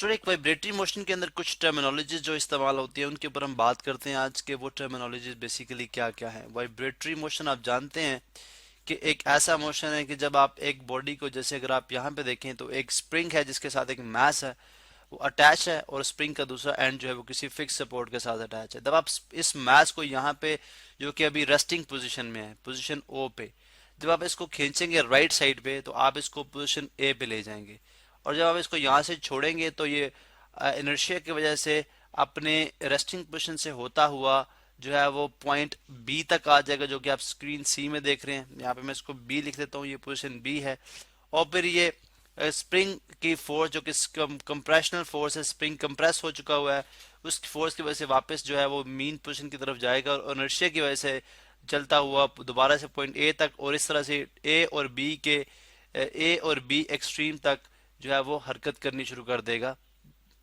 Student vibratory motion के अंदर कुछ टर्मिनोलॉजीज जो इस्तेमाल होती है उनके ऊपर हम बात करते हैं आज के। वो टर्मिनोलॉजीज बेसिकली क्या क्या है। वाइब्रेटरी मोशन आप जानते हैं कि एक ऐसा मोशन है कि जब आप एक बॉडी को, जैसे अगर आप यहाँ पे देखें तो एक स्प्रिंग है जिसके साथ एक मास है वो अटैच है, और स्प्रिंग का दूसरा एंड जो है वो किसी फिक्स सपोर्ट के साथ अटैच है। जब आप इस मास को यहाँ पे, जो कि अभी रेस्टिंग पोजीशन में है, पोजीशन ओ पे, जब आप इसको खींचेंगे राइट साइड पे तो आप इसको पोजीशन ए पे ले जाएंगे, और जब आप इसको यहाँ से छोड़ेंगे तो ये इनर्शिया की वजह से अपने रेस्टिंग पोजीशन से होता हुआ जो है वो पॉइंट बी तक आ जाएगा, जो कि आप स्क्रीन सी में देख रहे हैं। यहाँ पे मैं इसको बी लिख देता हूँ, ये पोजीशन बी है। और फिर ये स्प्रिंग की फोर्स जो कि कंप्रेशनल फोर्स है, स्प्रिंग कंप्रेस हो चुका हुआ है, उस फोर्स की वजह से वापस जो है वो मीन पोजीशन की तरफ जाएगा, और इनर्शिया की वजह से चलता हुआ दोबारा से पॉइंट ए तक, और इस तरह से ए और बी एक्सट्रीम तक जो है वो हरकत करनी शुरू कर देगा।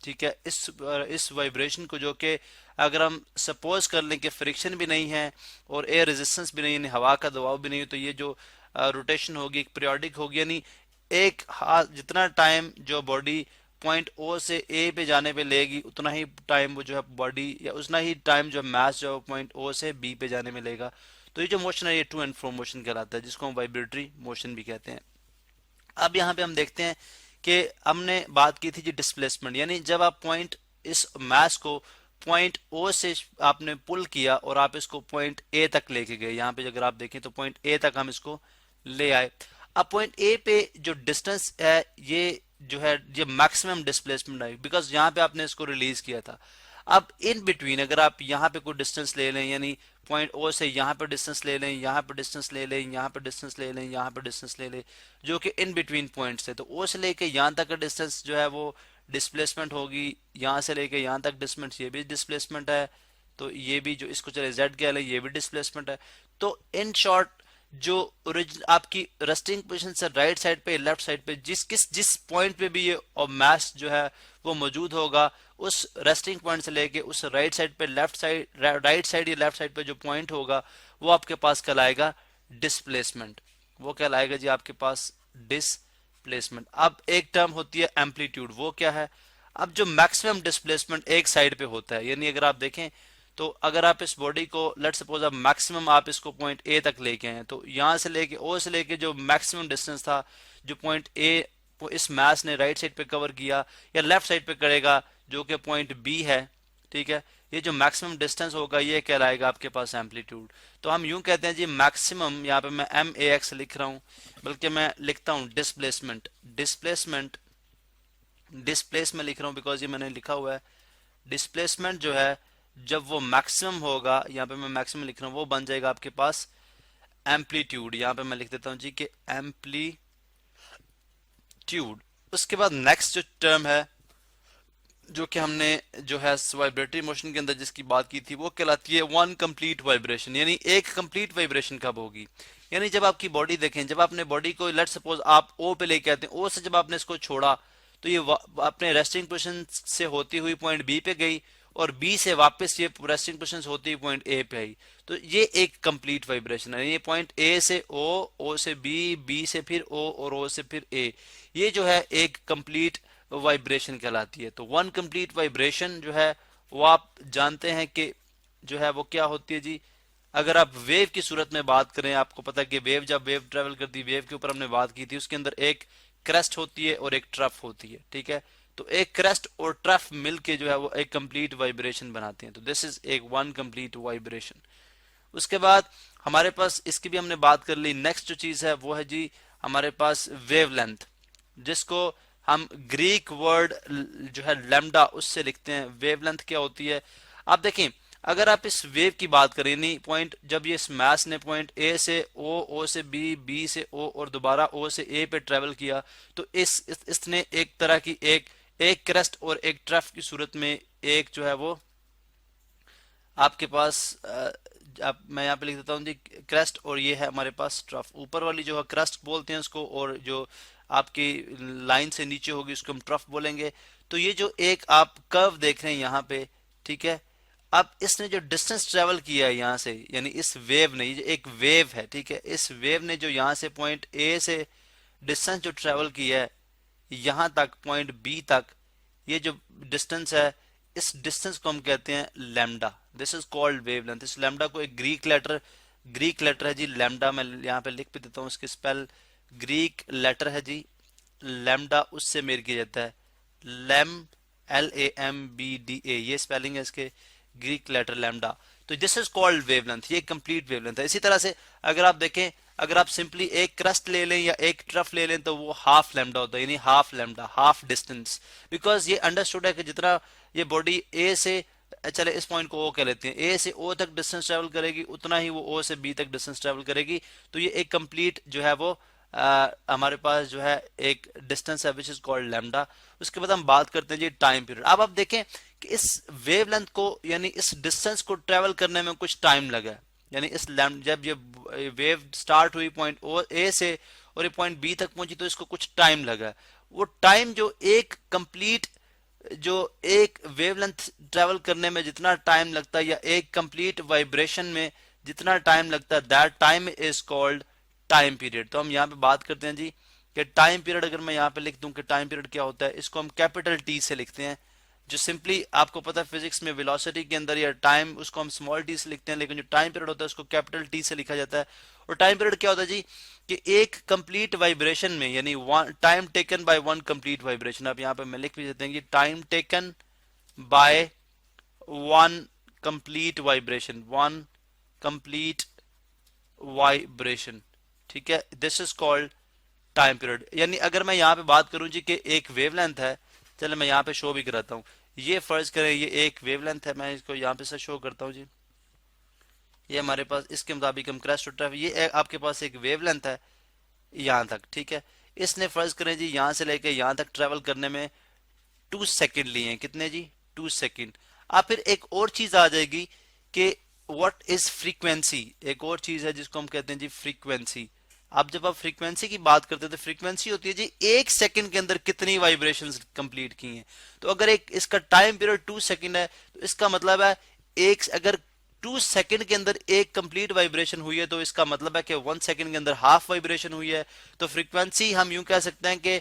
ठीक है। इस वाइब्रेशन को, जो कि अगर हम सपोज कर लें कि फ्रिक्शन भी नहीं है और एयर रेजिस्टेंस भी नहीं है, हवा का दबाव भी नहीं है, तो ये जो रोटेशन होगी एक पीरियोडिक होगी, यानी एक हाथ जितना टाइम जो बॉडी पॉइंट ओ से ए पे जाने पे लेगी उतना ही टाइम वो जो है बॉडी, या उतना ही टाइम जो मास जो है पॉइंट ओ से बी पे जाने में लेगा। तो ये जो मोशन है ये टू एंड फ्रो मोशन कहलाता है, जिसको हम वाइब्रेटरी मोशन भी कहते हैं। अब यहाँ पे हम देखते हैं कि हमने बात की थी जी डिस्प्लेसमेंट, यानी जब आप पॉइंट इस मास को पॉइंट ओ से आपने पुल किया और आप इसको पॉइंट ए तक लेके गए। यहाँ पे अगर आप देखें तो पॉइंट ए तक हम इसको ले आए। अब पॉइंट ए पे जो डिस्टेंस है ये जो है ये मैक्सिमम डिस्प्लेसमेंट है, बिकॉज यहाँ पे आपने इसको रिलीज किया था। अब इन बिटवीन अगर आप यहाँ पे कोई डिस्टेंस ले लें, यानी पॉइंट ओ से यहाँ पे डिस्टेंस ले लें, यहाँ पे डिस्टेंस ले लें, यहाँ पे डिस्टेंस ले लें, यहाँ पे डिस्टेंस ले लें, जो कि इन बिटवीन पॉइंट्स है, तो ओ से लेके यहाँ तक का डिस्टेंस जो है वो डिस्प्लेसमेंट होगी। यहाँ से लेके यहाँ तक डिस्टेंस ये भी डिस्प्लेसमेंट है, तो ये भी जो इसको चले जेड कह लें ये भी डिस्प्लेसमेंट है। तो इन शॉर्ट जो ओरिजिन आपकी रेस्टिंग पोजीशन से राइट साइड पे लेफ्ट साइड पे जिस पॉइंट पे भी ये और मास जो है वो मौजूद होगा, उस रेस्टिंग पॉइंट से लेके उस राइट साइड पे लेफ्ट साइड राइट साइड या लेफ्ट साइड पे जो पॉइंट होगा वो आपके पास कहलाएगा डिस्प्लेसमेंट। वो कहलाएगा जी आपके पास डिस्प्लेसमेंट। अब एक टर्म होती है एम्पलीट्यूड, वो क्या है? अब जो मैक्सिमम डिस्प्लेसमेंट एक साइड पे होता है, यानी अगर आप देखें तो अगर आप इस बॉडी को लेट सपोज आप मैक्सिमम आप इसको पॉइंट ए तक लेके आए, तो यहाँ से लेके ओ से लेके जो मैक्सिमम डिस्टेंस था जो पॉइंट ए इस मास ने राइट साइड पे कवर किया या लेफ्ट साइड पे करेगा जो कि पॉइंट बी है, ठीक है, ये जो मैक्सिमम डिस्टेंस होगा ये कहलाएगा आपके पास एम्पलीट्यूड। तो हम यूं कहते हैं जी मैक्सिमम, यहाँ पे मैं एम ए एक्स लिख रहा हूँ, बल्कि मैं लिखता हूँ डिस्प्लेसमेंट। डिस्प्लेसमेंट डिस्प्लेस में लिख रहा हूँ बिकॉज ये मैंने लिखा हुआ है। डिस्प्लेसमेंट जो है जब वो मैक्सिमम होगा, यहाँ पे मैं मैक्सिमम लिख रहा हूँ, वो बन जाएगा आपके पास एम्पलीट्यूड। यहाँ पे मैं लिख देता हूँ जी कि एम्पलीट्यूड। उसके बाद नेक्स्ट जो टर्म है जो कि हमने जो है वाइब्रेटरी मोशन के अंदर जिसकी बात की थी वो कहलाती है वन कंप्लीट वाइब्रेशन, यानी एक कंप्लीट वाइब्रेशन कब होगी? यानी जब आपकी बॉडी देखें, जब आपने बॉडी को लेट सपोज आप ओ पे लेके आते हैं, ओ से जब आपने इसको छोड़ा तो ये अपने रेस्टिंग पोजीशन से होती हुई पॉइंट बी पे गई, और बी से वापस ये रेस्टिंग पोजीशन होती हुई पॉइंट ए पे आई, तो ये एक कंप्लीट वाइब्रेशन है। ये पॉइंट ए से ओ, ओ से बी, बी से फिर ओ और ओ से फिर ए, ये जो है एक कंप्लीट वाइब्रेशन कहलाती है। तो वन कंप्लीट वाइब्रेशन जो है वो आप जानते हैं कि जो है वो क्या होती है जी। अगर आप वेव की सूरत में बात करें, आपको पता है कि वेव जब वेव ट्रेवल करती है, वेव के ऊपर हमने बात की थी, उसके अंदर एक क्रेस्ट होती है और एक ट्रफ होती है, ठीक है। तो एक क्रेस्ट और ट्रफ मिलके जो है वो एक कंप्लीट वाइब्रेशन बनाते हैं। तो दिस इज एक वन कंप्लीट वाइब्रेशन। उसके बाद हमारे पास इसकी भी हमने बात कर ली। नेक्स्ट जो चीज है वो है जी हमारे पास वेवलेंथ, जिसको हम ग्रीक वर्ड जो है लैम्डा उससे लिखते हैं। वेवलेंथ क्या होती है? आप देखें, अगर आप इस वेव की बात करें, नहीं पॉइंट जब ये इस मास ने पॉइंट ए से ओ, ओ से बी, बी से ओ और दोबारा ओ से ए पे ट्रेवल किया, तो इसने एक तरह की एक क्रेस्ट और एक ट्रफ की सूरत में एक जो है वो आपके पास मैं यहाँ पे लिख देता हूँ जी क्रेस्ट, और ये है हमारे पास ट्रफ। ऊपर वाली जो है क्रेस्ट बोलते हैं उसको, और जो आपकी लाइन से नीचे होगी उसको हम ट्रफ बोलेंगे। तो ये जो एक आप कर्व देख रहे हैं यहाँ पे, ठीक है, अब इसने जो डिस्टेंस ट्रेवल किया है यहाँ से, यानी इस वेव ने, ये जो एक वेव है, ठीक है, इस वेव ने जो यहाँ से पॉइंट ए से डिस्टेंस जो ट्रेवल किया है यहाँ तक पॉइंट बी तक, ये जो डिस्टेंस है, इस डिस्टेंस को हम कहते हैं lambda. This is called wavelength. इस लैम्डा को एक ग्रीक लेटर है जी लैम्डा, मैं यहाँ पे लिख भी देता हूँ इसके स्पेल। ग्रीक लेटर है जी लैम्डा, उससे मेल किया जाता है लैम, LAMBDA, ये स्पेलिंग है इसके, ग्रीक लेटर लैम्डा। तो दिस इज कॉल्ड वेवलेंथ, ये कंप्लीट वेवलेंथ है। इसी तरह से अगर आप देखें, अगर आप सिंपली एक क्रस्ट ले लें या एक ट्रफ ले लें तो वो हाफ लैम्डा होता है, यानी half lambda, half distance. Because ये अंडरस्टूड है कि जितना ये बॉडी ए से, चले इस पॉइंट को ओ कह लेते हैं, ए से ओ तक डिस्टेंस ट्रेवल करेगी, उतना ही वो ओ से बी तक डिस्टेंस ट्रेवल करेगी। तो ये एक कंप्लीट जो है वो हमारे पास जो है एक डिस्टेंस है विच इज कॉल्ड लैम्डा। उसके बाद हम बात करते हैं जी टाइम पीरियड। अब आप देखें कि इस वेवलेंथ को यानी इस डिस्टेंस को ट्रेवल करने में कुछ टाइम लगा, यानी इस जब ये वेव स्टार्ट हुई पॉइंट ए से और ये पॉइंट बी तक पहुंची तो इसको कुछ टाइम लगा। वो टाइम जो एक कंप्लीट, जो एक वेवलेंथ ट्रेवल करने में जितना टाइम लगता है या एक कंप्लीट वाइब्रेशन में जितना टाइम लगता है, that time is called time period. तो हम यहाँ पे बात करते हैं जी कि टाइम पीरियड, अगर मैं यहाँ पे लिख दूं कि टाइम पीरियड क्या होता है, इसको हम कैपिटल टी से लिखते हैं। जो सिंपली आपको पता है फिजिक्स में वेलोसिटी के अंदर या टाइम, उसको हम स्मॉल टी से लिखते हैं, लेकिन जो टाइम पीरियड होता है उसको कैपिटल टी से लिखा जाता है। और टाइम पीरियड क्या होता है जी कि एक कंप्लीट वाइब्रेशन में, यानी time taken by one complete vibration, आप यहाँ पे मैं लिख भी देते हैं कि time taken by one complete vibration, one complete vibration, ठीक है, this is called time period. यानी अगर मैं यहाँ पे बात करूं जी कि एक वेवलेंथ है, चलो मैं यहाँ पे शो भी कराता हूँ, ये फर्ज करें ये एक वेवलेंथ है, मैं इसको यहाँ पे से शो करता हूँ जी। ये हमारे पास इसके मुताबिक हम क्रस्ट ट्रैफिक, ये आपके पास एक वेवलेंथ है यहाँ तक, ठीक है। इसने फर्ज करें जी यहाँ से लेके यहाँ तक ट्रेवल करने में 2 सेकंड लिए हैं, कितने जी 2 सेकंड। अब फिर एक और चीज आ जाएगी कि व्हाट इज फ्रीक्वेंसी, एक और चीज है जिसको हम कहते हैं जी फ्रीक्वेंसी। अब जब आप फ्रीक्वेंसी की बात करते हैं तो फ्रीक्वेंसी होती है जी 1 सेकंड के अंदर कितनी वाइब्रेशंस कंप्लीट की हैं। तो अगर एक इसका टाइम पीरियड 2 सेकंड है तो इसका मतलब है एक, अगर 2 सेकंड के अंदर एक कंप्लीट वाइब्रेशन हुई है तो इसका मतलब है कि 1 सेकंड के अंदर हाफ वाइब्रेशन हुई है। तो फ्रीक्वेंसी हम यूं कह सकते हैं कि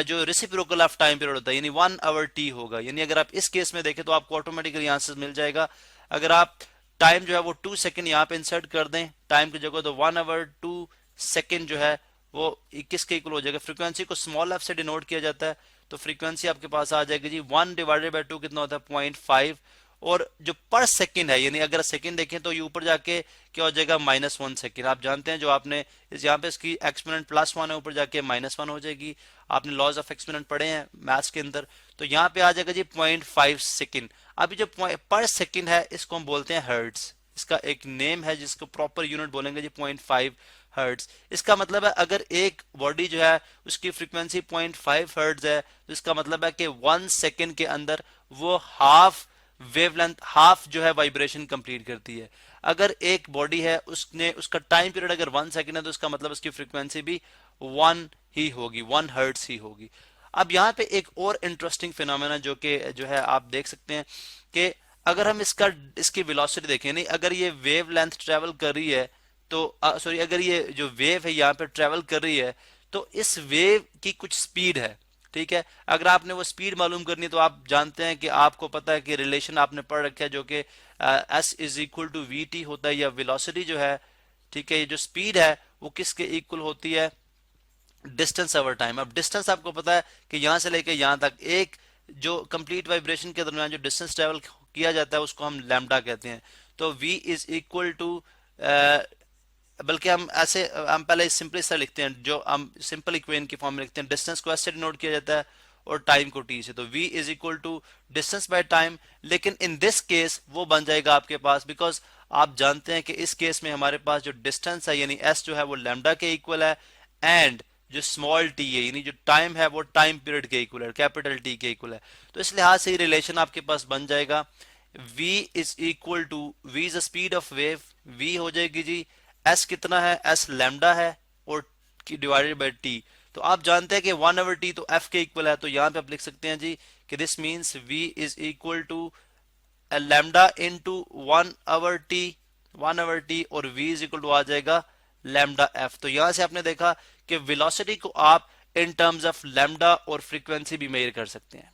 जो रेसिप्रोकल ऑफ टाइम पीरियड होता है, यानी 1 आवर टी होगा। यानी अगर आप इस केस में देखें तो आपको ऑटोमेटिकली आंसर मिल जाएगा। अगर आप टाइम जो है वो 2 सेकंड यहाँ पे इंसर्ट कर दें टाइम की जगह, तो 1 आवर 2 सेकंड जो है वो 21 के इक्वल हो जाएगा। फ्रीक्वेंसी को स्मॉल एफ से डिनोट किया जाता है, तो फ्रीक्वेंसी आपके पास आ जाएगी जी 1/2 कितना होता है 0.5। और जो पर सेकंड है, यानी अगर सेकंड देखें तो ये ऊपर जाके क्या हो जाएगा -1 सेकंड। आप जानते हैं जो आपने इस यहाँ पे इसकी एक्सपोनेंट +1 है, ऊपर जाके -1 हो जाएगी। आपने लॉज ऑफ एक्सपोनेंट पढ़े हैं मैथ्स के अंदर, तो यहाँ पे आ जाएगा जी 0.5 सेकंड। अभी जो पर सेकंड है इसको हम बोलते हैं हर्ट्ज, इसका एक नेम है जिसको प्रॉपर यूनिट बोलेंगे जी 0.5 हर्ट्ज। इसका मतलब है अगर एक बॉडी जो है उसकी फ्रीक्वेंसी 0.5 हर्ट्ज है तो इसका मतलब है कि 1 सेकंड के अंदर वो हाफ वेवलेंथ, हाफ जो है वाइब्रेशन कंप्लीट करती है। अगर एक बॉडी है उसने उसका टाइम पीरियड अगर 1 सेकंड है तो इसका मतलब उसकी फ्रीक्वेंसी भी 1 ही होगी, 1 हर्ट्ज ही होगी। अब यहाँ पे एक और इंटरेस्टिंग फिनोमेना जो है आप देख सकते हैं कि अगर हम इसकी वेलोसिटी देखें, नहीं अगर ये वेव लेंथ ट्रेवल कर रही है तो सॉरी, अगर ये जो वेव है यहाँ पे ट्रेवल कर रही है तो इस वेव की कुछ स्पीड है, ठीक है। अगर आपने वो स्पीड मालूम करनी है तो आप जानते हैं कि आपको पता है कि रिलेशन आपने पढ़ रखा है जो कि S = VT होता है, या वेलोसिटी जो है, ठीक है, ये जो स्पीड है वो किसके इक्वल होती है, डिस्टेंस ओवर टाइम। अब डिस्टेंस आपको पता है कि यहाँ से लेके यहाँ तक एक जो कंप्लीट वाइब्रेशन के दरमियान जो डिस्टेंस ट्रेवल किया जाता है उसको हम लैम्डा कहते हैं। तो V = बल्कि हम पहले सिंपली सा लिखते हैं, जो हम सिंपल इक्वेशन की फॉर्म में लिखते हैं, डिस्टेंस को ऐसे डिनोट किया जाता है और टाइम को टी से, तो V = डिस्टेंस बाय टाइम। लेकिन इन दिस केस वो बन जाएगा आपके पास, बिकॉज आप जानते हैं कि इस केस में हमारे पास जो डिस्टेंस है यानी S जो है वो लैम्डा के इक्वल है, एंड जो स्मॉल टी है यानी जो टाइम है वो टाइम पीरियड के इक्वल है, कैपिटल टी के इक्वल है। तो इस लिहाज से ये रिलेशन आपके पास बन जाएगा V is the speed of wave, V हो जाएगी जी S कितना है, S लैम्डा है और डिवाइडेड बाय टी। तो आप जानते हैं कि 1/t तो F के इक्वल है, तो यहाँ पे आप लिख सकते हैं जी कि this means V = lambda into 1/t और V आ जाएगा लैम्डा F। तो यहां से आपने देखा कि वेलोसिटी को आप इन टर्म्स ऑफ लैम्डा और फ्रीक्वेंसी भी मेजर कर सकते हैं।